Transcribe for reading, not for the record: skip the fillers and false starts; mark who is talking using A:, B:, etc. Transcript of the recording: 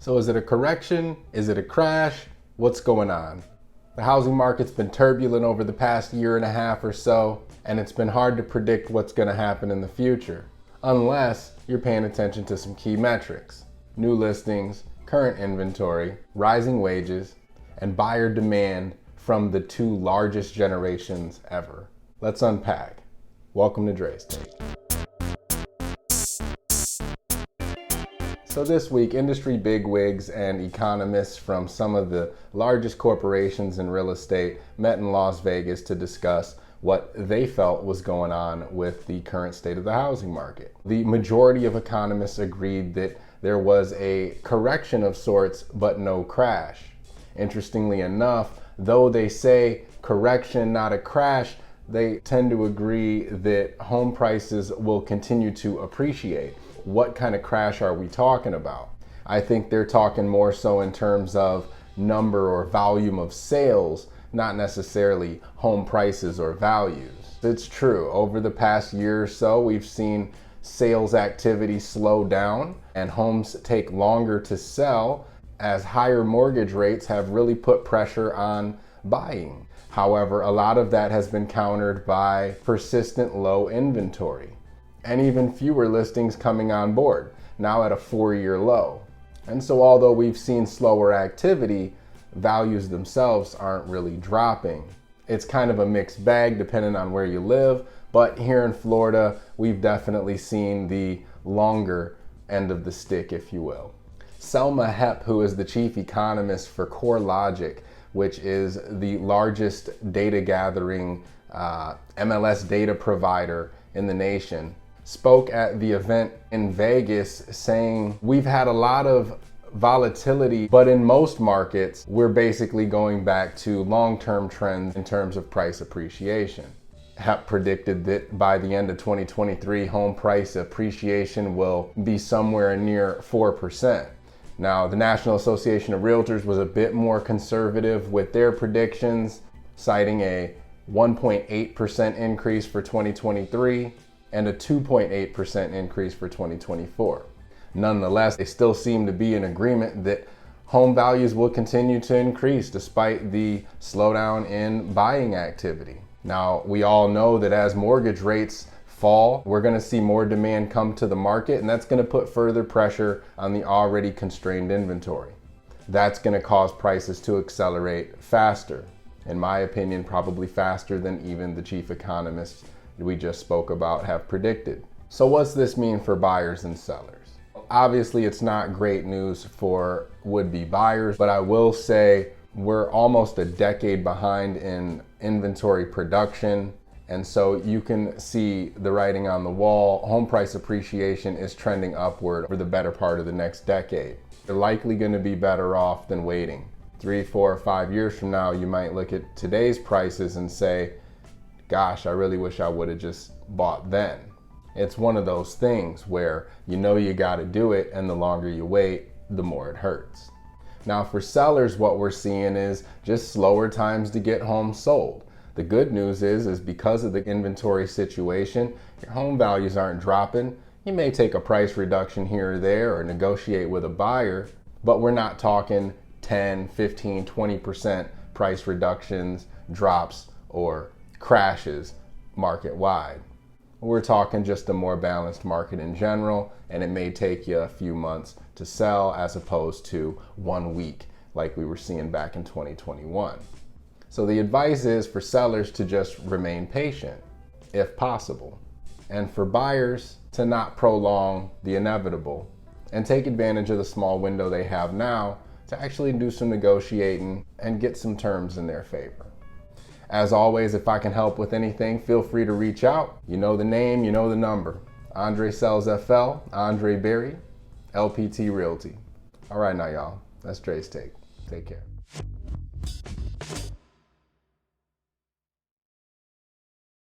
A: So is it a correction? Is it a crash? What's going on? The housing market's been turbulent over the past year and a half or so, and it's been hard to predict what's going to happen in the future, unless you're paying attention to some key metrics: new listings, current inventory, rising wages, and buyer demand from the two largest generations ever. Let's unpack. Welcome to Dre's Take. So this week, industry bigwigs and economists from some of the largest corporations in real estate met in Las Vegas to discuss what they felt was going on with the current state of the housing market. The majority of economists agreed that there was a correction of sorts, but no crash. Interestingly enough, though they say correction, not a crash, they tend to agree that home prices will continue to appreciate. What kind of crash are we talking about? I think they're talking more so in terms of number or volume of sales, not necessarily home prices or values. It's true, over the past year or so, we've seen sales activity slow down and homes take longer to sell as higher mortgage rates have really put pressure on buying. However, a lot of that has been countered by persistent low inventory and even fewer listings coming on board, now at a 4-year low. And so although we've seen slower activity, values themselves aren't really dropping. It's kind of a mixed bag depending on where you live, but here in Florida, we've definitely seen the longer end of the stick, if you will. Selma Hepp, who is the chief economist for CoreLogic, which is the largest data gathering MLS data provider in the nation, spoke at the event in Vegas saying, "We've had a lot of volatility, but in most markets, we're basically going back to long-term trends in terms of price appreciation." Hepp predicted that by the end of 2023, home price appreciation will be somewhere near 4%. Now, the National Association of Realtors was a bit more conservative with their predictions, citing a 1.8% increase for 2023 and a 2.8% increase for 2024. Nonetheless, they still seem to be in agreement that home values will continue to increase despite the slowdown in buying activity. Now, we all know that as mortgage rates fall, we're going to see more demand come to the market, and that's going to put further pressure on the already constrained inventory. That's going to cause prices to accelerate faster. In my opinion, probably faster than even the chief economists we just spoke about have predicted. So what's this mean for buyers and sellers? Obviously, it's not great news for would-be buyers, but I will say we're almost a decade behind in inventory production. And so you can see the writing on the wall. Home price appreciation is trending upward for the better part of the next decade. They're likely going to be better off than waiting. 3, 4, 5 years from now, you might look at today's prices and say, gosh, I really wish I would have just bought then. It's one of those things where you know you got to do it, and the longer you wait, the more it hurts. Now for sellers, what we're seeing is just slower times to get homes sold. The good news is because of the inventory situation, your home values aren't dropping. You may take a price reduction here or there or negotiate with a buyer, but we're not talking 10, 15, 20% price reductions, drops, or crashes market-wide. We're talking just a more balanced market in general, and it may take you a few months to sell as opposed to 1 week like we were seeing back in 2021. So the advice is for sellers to just remain patient, if possible, and for buyers to not prolong the inevitable and take advantage of the small window they have now to actually do some negotiating and get some terms in their favor. As always, if I can help with anything, feel free to reach out. You know the name, you know the number. Andre Sells FL, Andre Berry, LPT Realty. All right now, y'all, that's Dre's Take. Take care.